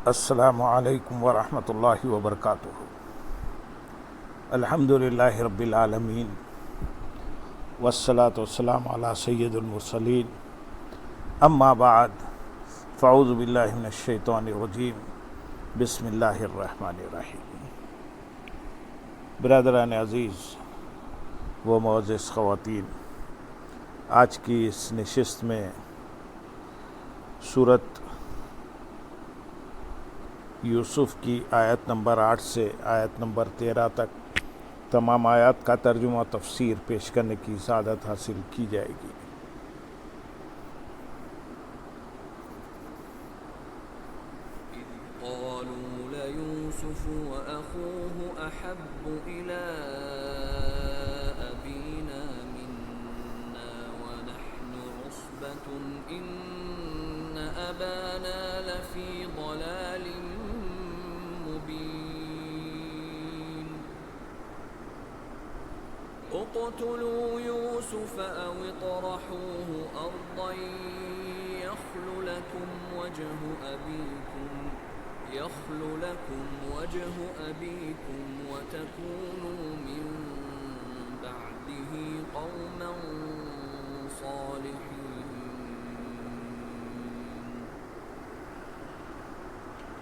السلام علیکم ورحمۃ اللہ وبرکاتہ۔ الحمد للہ رب العالمین والصلاة والسلام علی سید المرسلین، اما بعد فاعوذ باللہ من الشیطان الرجیم، بسم اللہ الرحمن الرحیم۔ برادران عزیز و معزز خواتین، آج کی اس نشست میں سورت یوسف کی آیت نمبر 8 سے آیت نمبر 13 تک تمام آیات کا ترجمہ و تفسیر پیش کرنے کی سعادت حاصل کی جائے گی۔ قالوا ليوسف وأخوه أحب إلى أبينا منا ونحن عصبة إن أبانا لفي ضلال مبين اقتلوا يوسف أو اطرحوه أرضا يخل لكم وجه أبيكم وتكونوا من بعده قوما صالحين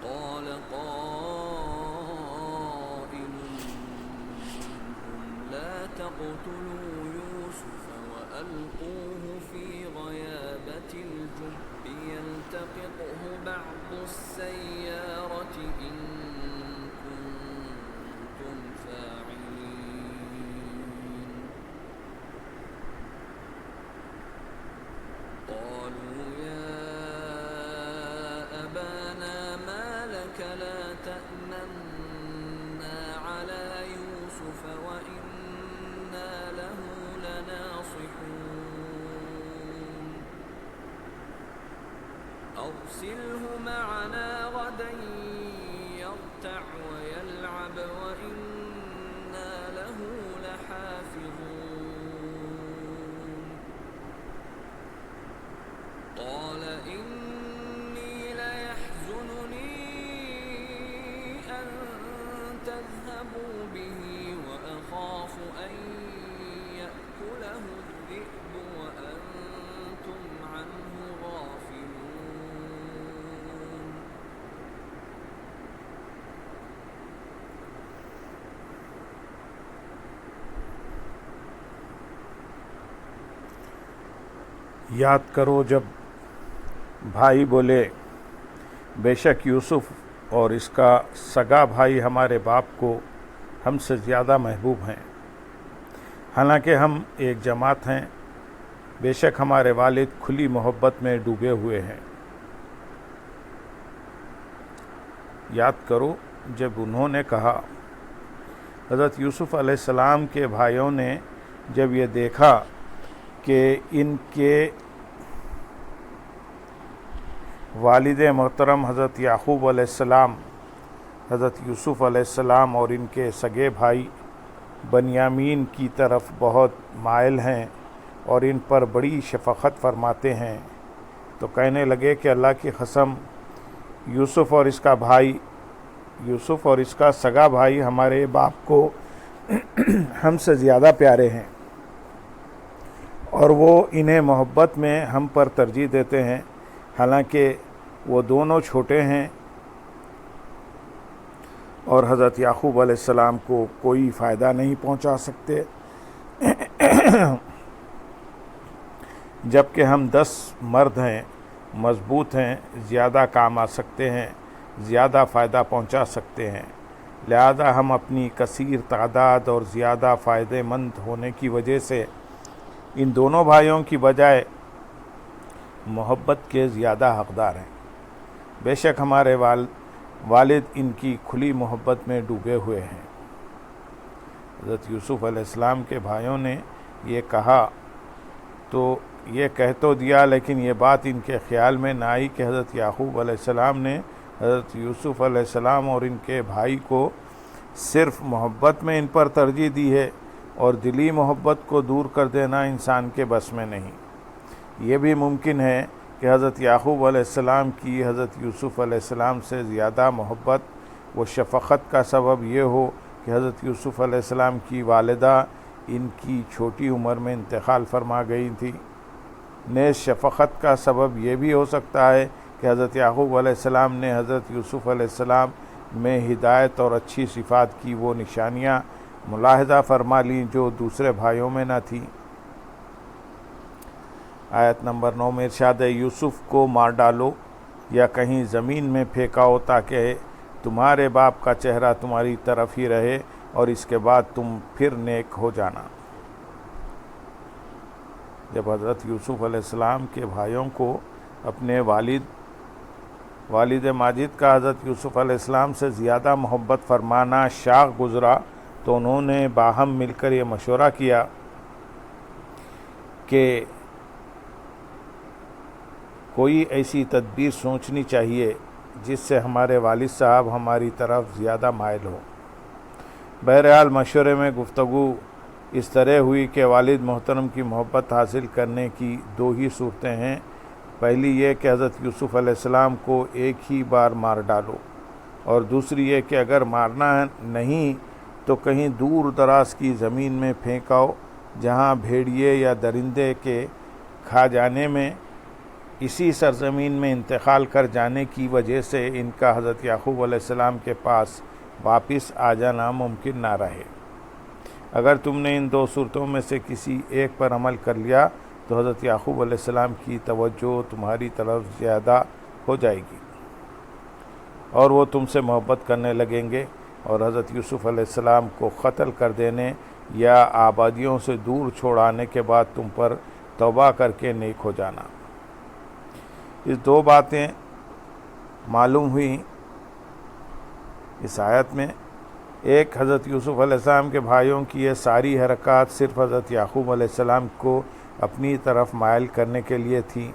قال قائل منهم لا تقتلوا يوسف وألقوه في غيابة الجب يلتقطه بعض السيارة إن كنتم فاعلين قالوا يا أبانا ما لك لا تأمنا على يوسف وإنا له لناصحون أرسله معنا غدا يرتع ويلعب وإنا له لحافظون قال إني ليحزنني أن تذهبوا به وأخاف أن يأكله الذئب وأنتم عنه غافلون یاد کرو جب بھائی بولے بے شک یوسف اور اس کا سگا بھائی ہمارے باپ کو ہم سے زیادہ محبوب ہیں، حالانکہ ہم ایک جماعت ہیں، بے شک ہمارے والد کھلی محبت میں ڈوبے ہوئے ہیں۔ یاد کرو جب انہوں نے کہا، حضرت یوسف علیہ السلام کے بھائیوں نے جب یہ دیکھا کہ ان کے والد محترم حضرت یعقوب علیہ السلام حضرت یوسف علیہ السلام اور ان کے سگے بھائی بنیامین کی طرف بہت مائل ہیں اور ان پر بڑی شفقت فرماتے ہیں، تو کہنے لگے کہ اللہ کی قسم یوسف اور اس کا سگا بھائی ہمارے باپ کو ہم سے زیادہ پیارے ہیں اور وہ انہیں محبت میں ہم پر ترجیح دیتے ہیں، حالانکہ وہ دونوں چھوٹے ہیں اور حضرت یعقوب علیہ السلام کو کوئی فائدہ نہیں پہنچا سکتے، جبکہ ہم 10 مرد ہیں، مضبوط ہیں، زیادہ کام آ سکتے ہیں، زیادہ فائدہ پہنچا سکتے ہیں، لہذا ہم اپنی کثیر تعداد اور زیادہ فائدہ مند ہونے کی وجہ سے ان دونوں بھائیوں کی بجائے محبت کے زیادہ حقدار ہیں۔ بے شک ہمارے والد ان کی کھلی محبت میں ڈوبے ہوئے ہیں۔ حضرت یوسف علیہ السلام کے بھائیوں نے یہ کہا تو یہ کہہ تو دیا، لیکن یہ بات ان کے خیال میں نہ آئی کہ حضرت یعقوب علیہ السلام نے حضرت یوسف علیہ السلام اور ان کے بھائی کو صرف محبت میں ان پر ترجیح دی ہے اور دلی محبت کو دور کر دینا انسان کے بس میں نہیں۔ یہ بھی ممکن ہے کہ حضرت یعقوب علیہ السلام کی حضرت یوسف علیہ السلام سے زیادہ محبت و شفقت کا سبب یہ ہو کہ حضرت یوسف علیہ السلام کی والدہ ان کی چھوٹی عمر میں انتقال فرما گئی تھی۔ نیز شفقت کا سبب یہ بھی ہو سکتا ہے کہ حضرت یعقوب علیہ السلام نے حضرت یوسف علیہ السلام میں ہدایت اور اچھی صفات کی وہ نشانیاں ملاحظہ فرما لیں جو دوسرے بھائیوں میں نہ تھیں۔ آیت نمبر 9 میں ارشاد ہے، یوسف کو مار ڈالو یا کہیں زمین میں پھینکاؤ تاکہ تمہارے باپ کا چہرہ تمہاری طرف ہی رہے اور اس کے بعد تم پھر نیک ہو جانا۔ جب حضرت یوسف علیہ السلام کے بھائیوں کو اپنے والد ماجد کا حضرت یوسف علیہ السلام سے زیادہ محبت فرمانا شاق گزرا تو انہوں نے باہم مل کر یہ مشورہ کیا کہ کوئی ایسی تدبیر سوچنی چاہیے جس سے ہمارے والد صاحب ہماری طرف زیادہ مائل ہو۔ بہرحال مشورے میں گفتگو اس طرح ہوئی کہ والد محترم کی محبت حاصل کرنے کی دو ہی صورتیں ہیں۔ پہلی یہ کہ حضرت یوسف علیہ السلام کو ایک ہی بار مار ڈالو، اور دوسری یہ کہ اگر مارنا نہیں تو کہیں دور دراز کی زمین میں پھینکاؤ جہاں بھیڑیے یا درندے کے کھا جانے میں اسی سرزمین میں انتقال کر جانے کی وجہ سے ان کا حضرت یعقوب علیہ السلام کے پاس واپس آ جانا ممکن نہ رہے۔ اگر تم نے ان دو صورتوں میں سے کسی ایک پر عمل کر لیا تو حضرت یعقوب علیہ السلام کی توجہ تمہاری طرف زیادہ ہو جائے گی اور وہ تم سے محبت کرنے لگیں گے، اور حضرت یوسف علیہ السلام کو قتل کر دینے یا آبادیوں سے دور چھوڑانے کے بعد تم پر توبہ کر کے نیک ہو جانا۔ اس دو باتیں معلوم ہوئیں اس آیت میں۔ ایک، حضرت یوسف علیہ السلام کے بھائیوں کی یہ ساری حرکات صرف حضرت یعقوب علیہ السلام کو اپنی طرف مائل کرنے کے لیے تھیں،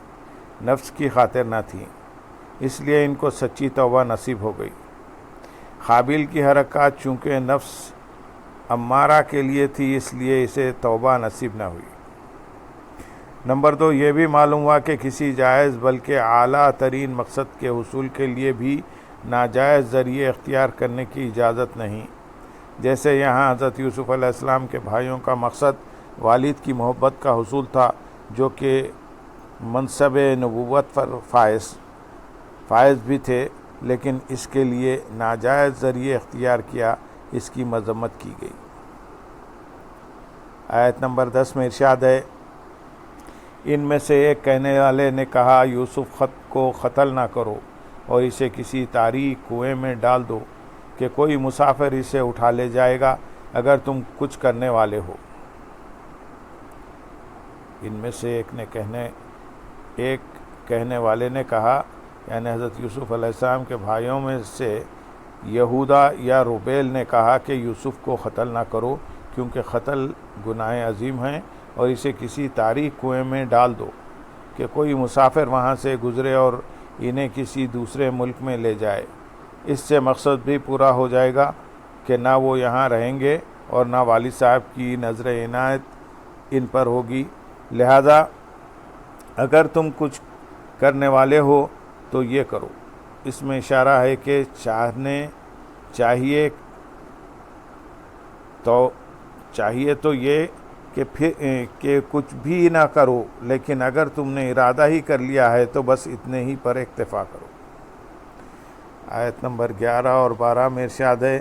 نفس کی خاطر نہ تھیں، اس لیے ان کو سچی توبہ نصیب ہو گئی۔ قابل کی حرکات چونکہ نفس امارہ کے لیے تھی اس لیے اسے توبہ نصیب نہ ہوئی۔ نمبر 2، یہ بھی معلوم ہوا کہ کسی جائز بلکہ اعلیٰ ترین مقصد کے حصول کے لیے بھی ناجائز ذریعے اختیار کرنے کی اجازت نہیں۔ جیسے یہاں حضرت یوسف علیہ السلام کے بھائیوں کا مقصد والد کی محبت کا حصول تھا جو کہ منصب نبوت پر فائز بھی تھے، لیکن اس کے لیے ناجائز ذریعے اختیار کیا، اس کی مذمت کی گئی۔ آیت نمبر 10 میں ارشاد ہے، ان میں سے ایک کہنے والے نے کہا، یوسف کو قتل نہ کرو اور اسے کسی تاریک کنویں میں ڈال دو کہ کوئی مسافر اسے اٹھا لے جائے گا اگر تم کچھ کرنے والے ہو۔ ان میں سے ایک کہنے والے نے کہا، یعنی حضرت یوسف علیہ السلام کے بھائیوں میں سے یہودا یا روبیل نے کہا کہ یوسف کو قتل نہ کرو کیونکہ قتل گناہ عظیم ہیں، اور اسے کسی تاریک کنویں میں ڈال دو کہ کوئی مسافر وہاں سے گزرے اور انہیں کسی دوسرے ملک میں لے جائے۔ اس سے مقصد بھی پورا ہو جائے گا کہ نہ وہ یہاں رہیں گے اور نہ والد صاحب کی نظر عنایت ان پر ہوگی، لہذا اگر تم کچھ کرنے والے ہو تو یہ کرو۔ اس میں اشارہ ہے کہ چاہیے تو یہ کہ کچھ بھی نہ کرو، لیکن اگر تم نے ارادہ ہی کر لیا ہے تو بس اتنے ہی پر اکتفا کرو۔ آیت نمبر 11 اور 12 میں ارشاد ہے،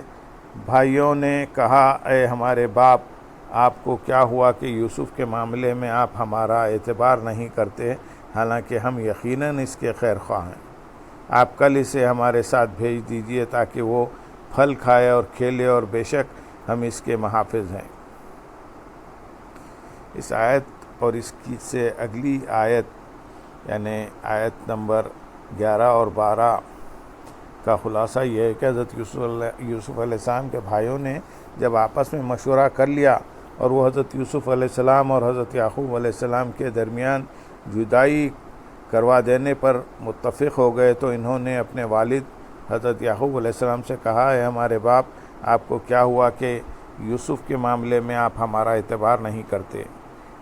بھائیوں نے کہا، اے ہمارے باپ، آپ کو کیا ہوا کہ یوسف کے معاملے میں آپ ہمارا اعتبار نہیں کرتے، حالانکہ ہم یقیناً اس کے خیر خواہ ہیں۔ آپ کل اسے ہمارے ساتھ بھیج دیجئے تاکہ وہ پھل کھائے اور کھیلے، اور بے شک ہم اس کے محافظ ہیں۔ اس آیت اور اس کی سے اگلی آیت یعنی آیت نمبر 11 اور 12 کا خلاصہ یہ ہے کہ حضرت یوسف علیہ السلام کے بھائیوں نے جب آپس میں مشورہ کر لیا اور وہ حضرت یوسف علیہ السلام اور حضرت یعقوب علیہ السلام کے درمیان جدائی کروا دینے پر متفق ہو گئے تو انہوں نے اپنے والد حضرت یعقوب علیہ السلام سے کہا، اے ہمارے باپ، آپ کو کیا ہوا کہ یوسف کے معاملے میں آپ ہمارا اعتبار نہیں کرتے،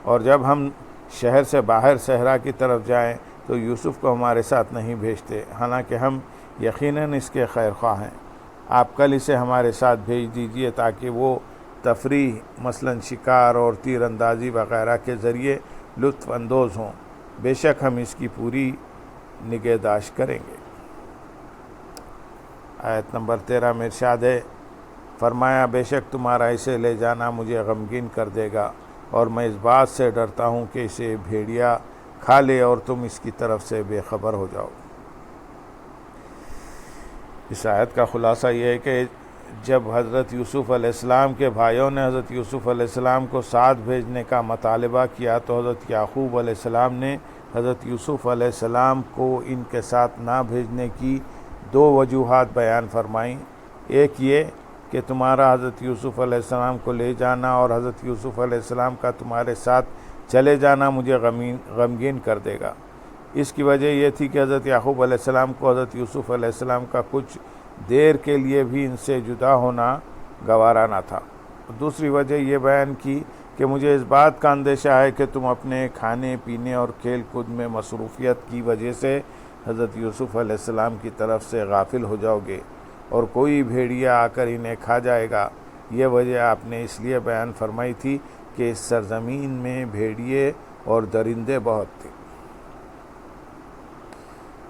اور جب ہم شہر سے باہر صحرا کی طرف جائیں تو یوسف کو ہمارے ساتھ نہیں بھیجتے، حالانکہ ہم یقیناً اس کے خیر خواہ ہیں۔ آپ کل اسے ہمارے ساتھ بھیج دیجئے تاکہ وہ تفریح مثلاً شکار اور تیر اندازی وغیرہ کے ذریعے لطف اندوز ہوں، بے شک ہم اس کی پوری نگہداشت کریں گے۔ آیت نمبر 13 میں ارشاد ہے، فرمایا بے شک تمہارا اسے لے جانا مجھے غمگین کر دے گا، اور میں اس بات سے ڈرتا ہوں کہ اسے بھیڑیا کھا لے اور تم اس کی طرف سے بے خبر ہو جاؤ۔ اس آیت کا خلاصہ یہ ہے کہ جب حضرت یوسف علیہ السلام کے بھائیوں نے حضرت یوسف علیہ السلام کو ساتھ بھیجنے کا مطالبہ کیا تو حضرت یعقوب علیہ السلام نے حضرت یوسف علیہ السلام کو ان کے ساتھ نہ بھیجنے کی 2 وجوہات بیان فرمائیں۔ ایک یہ کہ تمہارا حضرت یوسف علیہ السلام کو لے جانا اور حضرت یوسف علیہ السلام کا تمہارے ساتھ چلے جانا مجھے غمگین کر دے گا۔ اس کی وجہ یہ تھی کہ حضرت یعقوب علیہ السلام کو حضرت یوسف علیہ السلام کا کچھ دیر کے لیے بھی ان سے جدا ہونا گوارا نہ تھا۔ دوسری وجہ یہ بیان کی کہ مجھے اس بات کا اندیشہ ہے کہ تم اپنے کھانے پینے اور کھیل کود میں مصروفیت کی وجہ سے حضرت یوسف علیہ السلام کی طرف سے غافل ہو جاؤ گے اور کوئی بھیڑیا آ کر انہیں کھا جائے گا۔ یہ وجہ آپ نے اس لیے بیان فرمائی تھی کہ اس سرزمین میں بھیڑیے اور درندے بہت تھے۔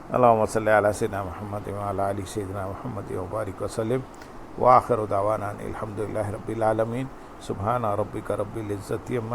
اللہم صلی علی سیدنا محمد وعلی آل سیدنا محمد وبارک وسلم، وآخر دعوانا الحمدللہ رب العالمین، سبحان ربک رب العزت عما